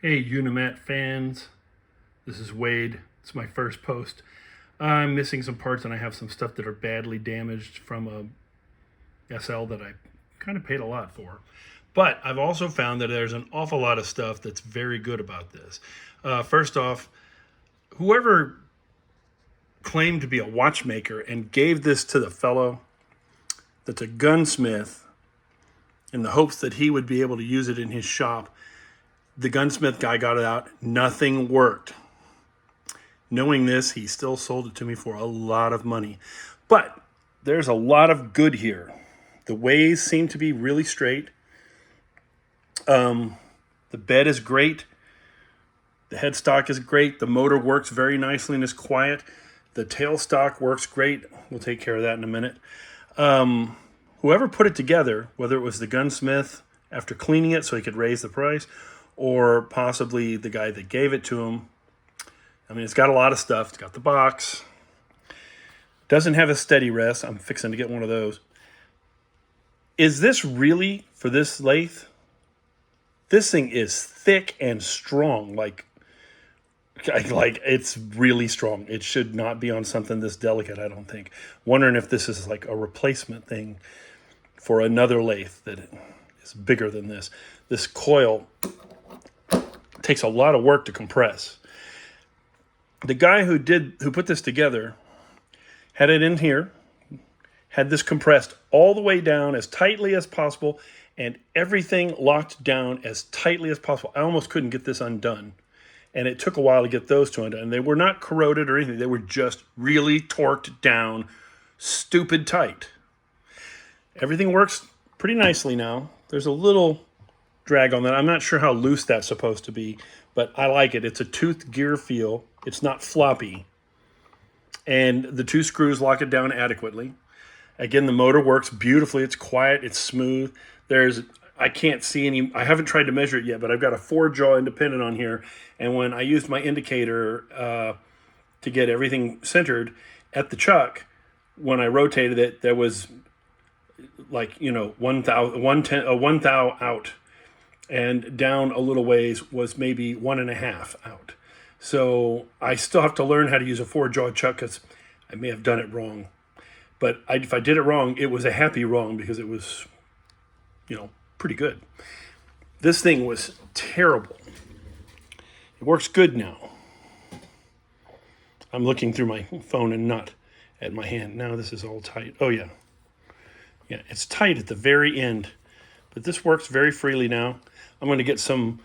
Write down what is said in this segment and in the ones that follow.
Hey, Unimat fans. This is Wade. It's my first post. I'm missing some parts and I have some stuff that are badly damaged from a SL that I kind of paid a lot for. But I've also found that there's an awful lot of stuff that's very good about this. First off, whoever claimed to be a watchmaker and gave this to the fellow that's a gunsmith in the hopes that he would be able to use it in his shop, the gunsmith guy got it out. Nothing worked. Knowing this, he still sold it to me for a lot of money. But there's a lot of good here. The ways seem to be really straight. The bed is great. The headstock is great. The motor works very nicely and is quiet. The tailstock works great. We'll take care of that in a minute. Whoever put it together, whether it was the gunsmith after cleaning it so he could raise the price, or possibly the guy that gave it to him. I mean, it's got a lot of stuff. It's got the box. Doesn't have a steady rest. I'm fixing to get one of those. Is this really for this lathe? This thing is thick and strong. Like it's really strong. It should not be on something this delicate, I don't think. Wondering if this is like a replacement thing for another lathe that is bigger than this. This coil takes a lot of work to compress. The guy who put this together had it in here, had this compressed all the way down as tightly as possible, and everything locked down as tightly as possible. I almost couldn't get this undone. And it took a while to get those two undone. They were not corroded or anything. They were just really torqued down, stupid tight. Everything works pretty nicely now. There's a little drag on that. I'm not sure how loose that's supposed to be, but I like it. It's a toothed gear feel. It's not floppy. And the two screws lock it down adequately. Again, the motor works beautifully. It's quiet. It's smooth. I can't see any, I haven't tried to measure it yet, but I've got a 4-jaw independent on here. And when I used my indicator to get everything centered at the chuck, when I rotated it, there was like, one thou out. And down a little ways was maybe 1.5 out. So I still have to learn how to use a 4-jaw chuck because I may have done it wrong. But if I did it wrong, it was a happy wrong because it was, pretty good. This thing was terrible. It works good now. I'm looking through my phone and not at my hand. Now this is all tight. Oh, yeah. Yeah, it's tight at the very end. But this works very freely now. I'm going to get some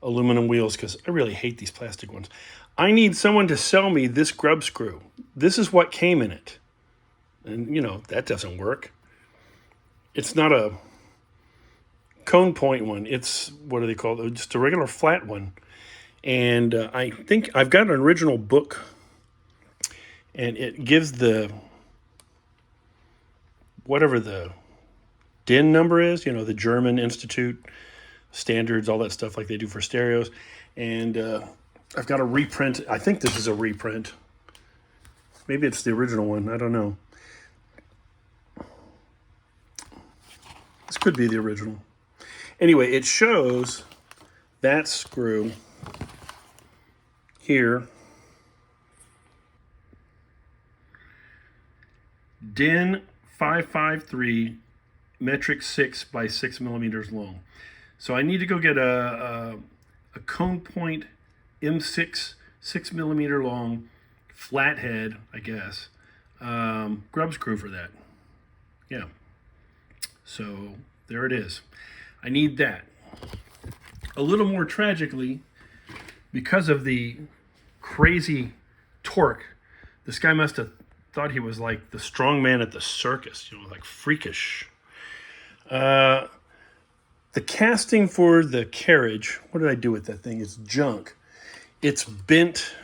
aluminum wheels because I really hate these plastic ones. I need someone to sell me this grub screw. This is what came in it. And, that doesn't work. It's not a cone point one. It's, what do they call it? Just a regular flat one. And I think I've got an original book. And it gives whatever the DIN number is, the German Institute standards, all that stuff like they do for stereos. And I've got a reprint. I think this is a reprint. Maybe it's the original one. I don't know. This could be the original. Anyway, it shows that screw here. DIN 553 metric 6 by 6 millimeters long. So I need to go get a cone point M6 6 millimeter long flathead, I guess, grub screw for that. Yeah. So there it is. I need that. A little more tragically, because of the crazy torque, this guy must have thought he was like the strong man at the circus, like freakish. The casting for the carriage, what did I do with that thing? It's junk. It's bent.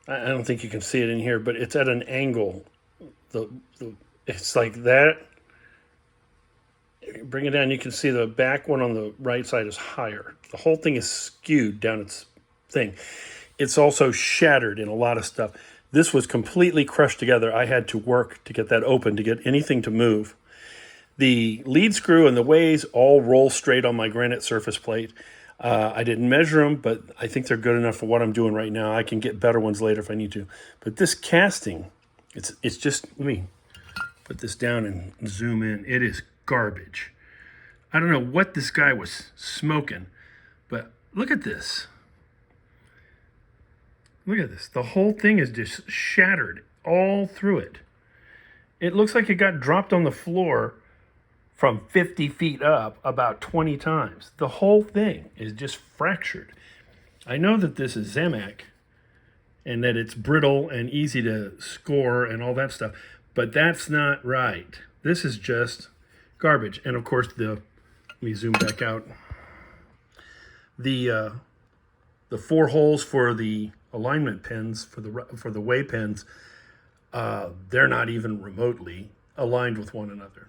I don't think you can see it in here, but it's at an angle. It's like that. Bring it down, you can see the back one on the right side is higher. The whole thing is skewed down its thing. It's also shattered in a lot of stuff. This was completely crushed together. I had to work to get that open, to get anything to move. The lead screw and the ways all roll straight on my granite surface plate. I didn't measure them, but I think they're good enough for what I'm doing right now. I can get better ones later if I need to. But this casting, it's just, let me put this down and zoom in. It is garbage. I don't know what this guy was smoking, but look at this. Look at this. The whole thing is just shattered all through it. It looks like it got dropped on the floor from 50 feet up about 20 times. The whole thing is just fractured. I know that this is Zamac and that it's brittle and easy to score and all that stuff, but that's not right. This is just garbage. And of course, let me zoom back out. The 4 holes for the alignment pins, for the way pins, they're not even remotely aligned with one another.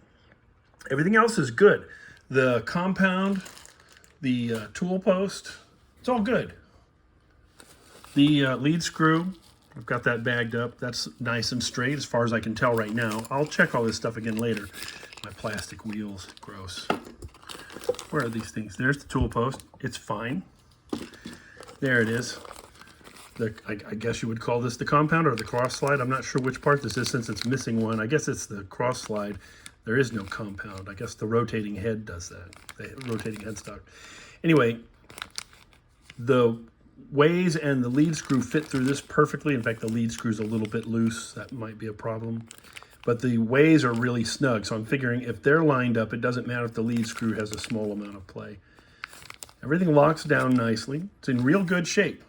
Everything else is good. The compound, the tool post, it's all good. The lead screw, I've got that bagged up. That's nice and straight as far as I can tell right now. I'll check all this stuff again later. My plastic wheels, gross. Where are these things? There's the tool post. It's fine. There it is. I guess you would call this the compound or the cross slide. I'm not sure which part this is since it's missing one. I guess it's the cross slide. There is no compound. I guess the rotating head does that. The rotating headstock. Anyway, the ways and the lead screw fit through this perfectly. In fact, the lead screw's a little bit loose. That might be a problem. But the ways are really snug. So I'm figuring if they're lined up, it doesn't matter if the lead screw has a small amount of play. Everything locks down nicely. It's in real good shape.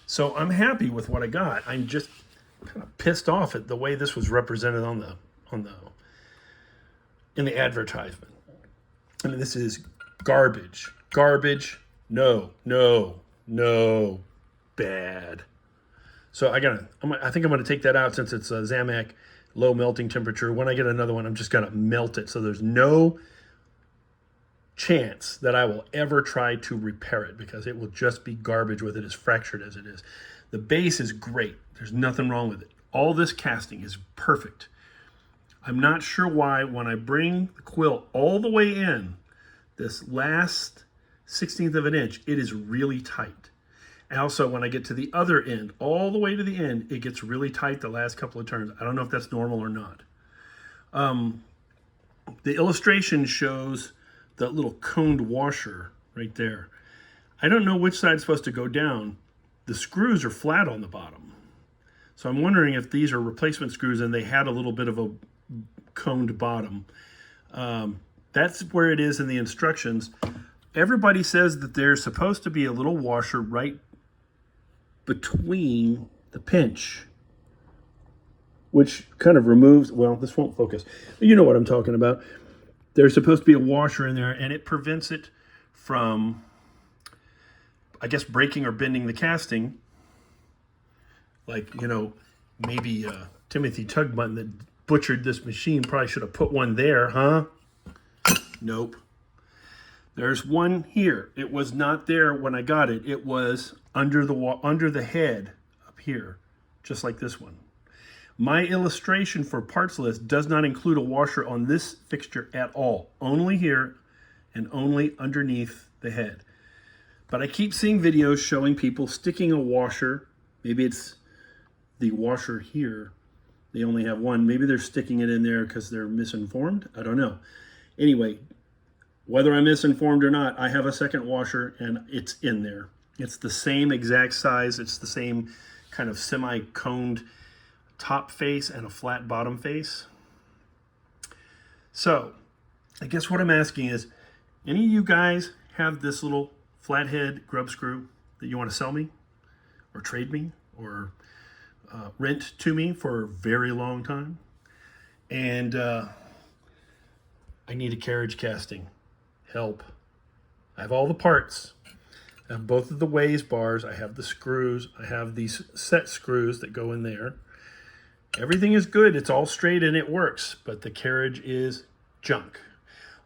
So I'm happy with what I got. I'm just kind of pissed off at the way this was represented in the advertisement. I mean, this is garbage. Garbage. No. Bad. So I think I'm gonna take that out since it's a Zamac low melting temperature. When I get another one, I'm just gonna melt it. So there's no chance that I will ever try to repair it because it will just be garbage with it as fractured as it is. The base is great. There's nothing wrong with it. All this casting is perfect. I'm not sure why when I bring the quill all the way in, this last 16th of an inch, it is really tight. And also when I get to the other end, all the way to the end, it gets really tight the last couple of turns. I don't know if that's normal or not. The illustration shows that little coned washer right there. I don't know which side's supposed to go down. The screws are flat on the bottom. So I'm wondering if these are replacement screws and they had a little bit of a coned bottom. That's where it is in the instructions. Everybody says that there's supposed to be a little washer right between the pinch, which kind of removes, well, this won't focus. You know what I'm talking about. There's supposed to be a washer in there, and it prevents it from, I guess, breaking or bending the casting. Like, maybe Timothy Tugbutton that butchered this machine probably should have put one there, huh? Nope. There's one here. It was not there when I got it. It was under the head up here, just like this one. My illustration for parts list does not include a washer on this fixture at all. Only here and only underneath the head. But I keep seeing videos showing people sticking a washer. Maybe it's the washer here. They only have one. Maybe they're sticking it in there because they're misinformed. I don't know. Anyway, whether I'm misinformed or not, I have a second washer and it's in there. It's the same exact size. It's the same kind of semi-coned top face and a flat bottom face. So I guess what I'm asking is, any of you guys have this little flathead grub screw that you want to sell me or trade me or rent to me for a very long time? And I need a carriage casting. Help. I have all the parts. I have both of the ways bars. I have the screws. I have these set screws that go in there. Everything is good. It's all straight and it works, but the carriage is junk.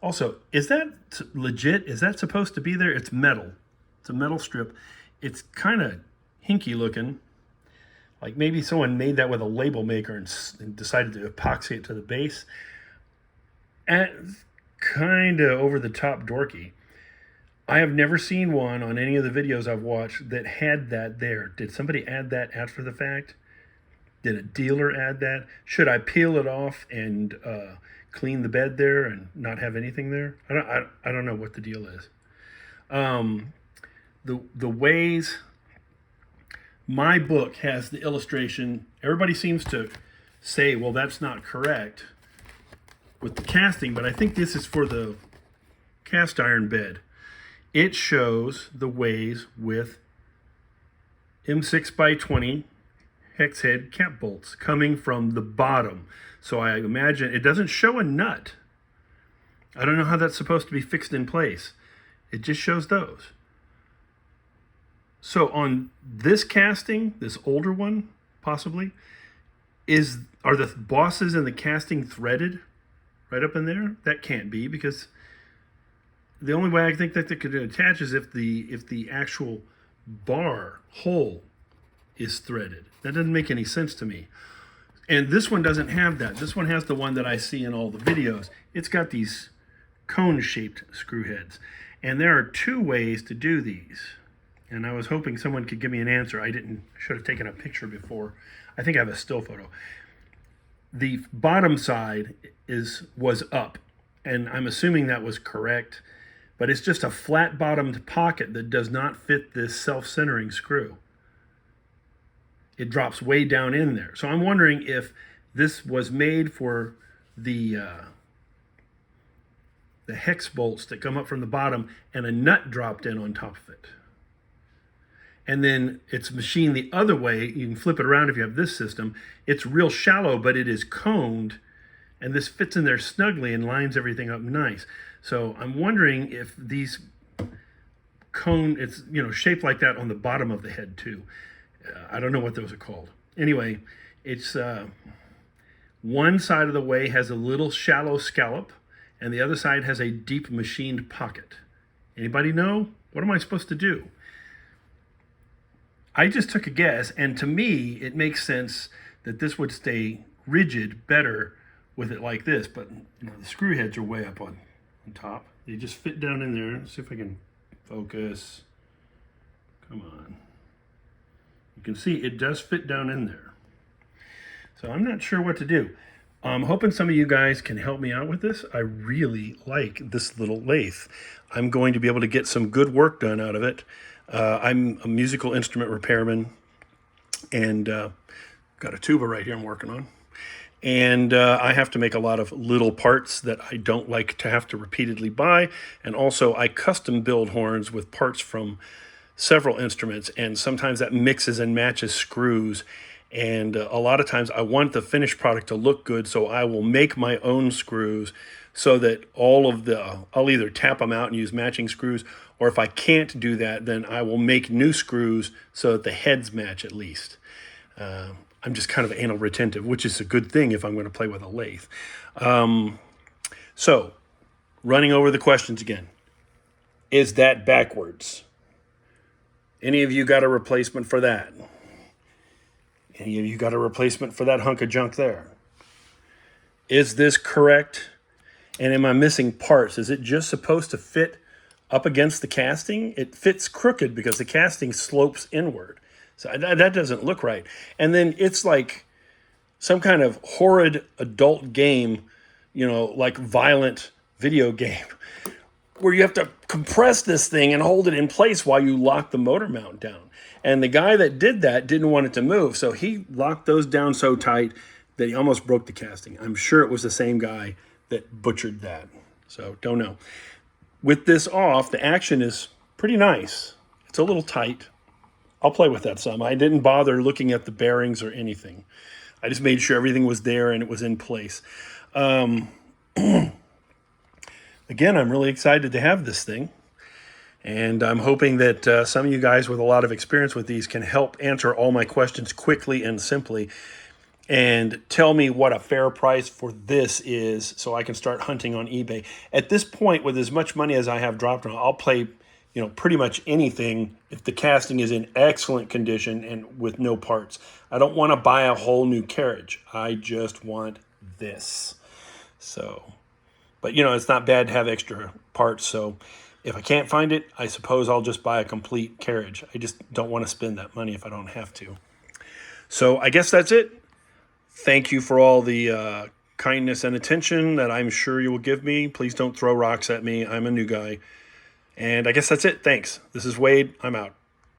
Also, is that legit? Is that supposed to be there? It's metal. It's a metal strip. It's kind of hinky looking. Like maybe someone made that with a label maker and decided to epoxy it to the base. Kind of over the top dorky. I have never seen one on any of the videos I've watched that had that there. Did somebody add that after the fact? Did a dealer add that? Should I peel it off and clean the bed there and not have anything there? I don't know what the deal is. The ways my book has the illustration, everybody seems to say, well, that's not correct with the casting, but I think this is for the cast iron bed. It shows the ways with M6x20 hex head cap bolts coming from the bottom. So I imagine it doesn't show a nut. I don't know how that's supposed to be fixed in place. It just shows those. So on this casting, this older one, possibly, are the bosses in the casting threaded right up in there? That can't be, because the only way I think that they could attach is if the actual bar hole is threaded. That doesn't make any sense to me. And this one doesn't have that. This one has the one that I see in all the videos. It's got these cone-shaped screw heads. And there are two ways to do these. And I was hoping someone could give me an answer. I should have taken a picture before. I think I have a still photo. The bottom side was up, and I'm assuming that was correct, but it's just a flat-bottomed pocket that does not fit this self-centering screw. It drops way down in there. So I'm wondering if this was made for the hex bolts that come up from the bottom and a nut dropped in on top of it. And then it's machined the other way. You can flip it around if you have this system. It's real shallow, but it is coned, and this fits in there snugly and lines everything up nice. So I'm wondering if these it's shaped like that on the bottom of the head too. I don't know what those are called. Anyway, it's one side of the way has a little shallow scallop, and the other side has a deep machined pocket. Anybody know? What am I supposed to do? I just took a guess, and to me, it makes sense that this would stay rigid better with it like this, but the screw heads are way up on top. They just fit down in there. Let's see if I can focus. Come on. You can see it does fit down in there. So I'm not sure what to do. I'm hoping some of you guys can help me out with this. I really like this little lathe. I'm going to be able to get some good work done out of it. I'm a musical instrument repairman, and got a tuba right here I'm working on. And I have to make a lot of little parts that I don't like to have to repeatedly buy. And also I custom build horns with parts from several instruments, and sometimes that mixes and matches screws. And a lot of times I want the finished product to look good, so I will make my own screws so that I'll either tap them out and use matching screws, or if I can't do that, then I will make new screws so that the heads match at least. I'm just kind of anal retentive, which is a good thing if I'm going to play with a lathe. So, running over the questions again. Is that backwards? Any of you got a replacement for that? Any of you got a replacement for that hunk of junk there? Is this correct? And am I missing parts? Is it just supposed to fit up against the casting? It fits crooked because the casting slopes inward. So that doesn't look right. And then it's like some kind of horrid adult game, like violent video game, where you have to compress this thing and hold it in place while you lock the motor mount down. And the guy that did that didn't want it to move, so he locked those down so tight that he almost broke the casting. I'm sure it was the same guy that butchered that. So don't know. With this off, the action is pretty nice. It's a little tight. I'll play with that some. I didn't bother looking at the bearings or anything. I just made sure everything was there and it was in place. Again, I'm really excited to have this thing. And I'm hoping that some of you guys with a lot of experience with these can help answer all my questions quickly and simply, and tell me what a fair price for this is so I can start hunting on eBay. At this point, with as much money as I have dropped on, I'll play pretty much anything if the casting is in excellent condition and with no parts. I don't want to buy a whole new carriage. I just want this. So But, you know, it's not bad to have extra parts. So if I can't find it, I suppose I'll just buy a complete carriage. I just don't want to spend that money if I don't have to. So I guess that's it. Thank you for all the kindness and attention that I'm sure you will give me. Please don't throw rocks at me. I'm a new guy. And I guess that's it. Thanks. This is Wade. I'm out.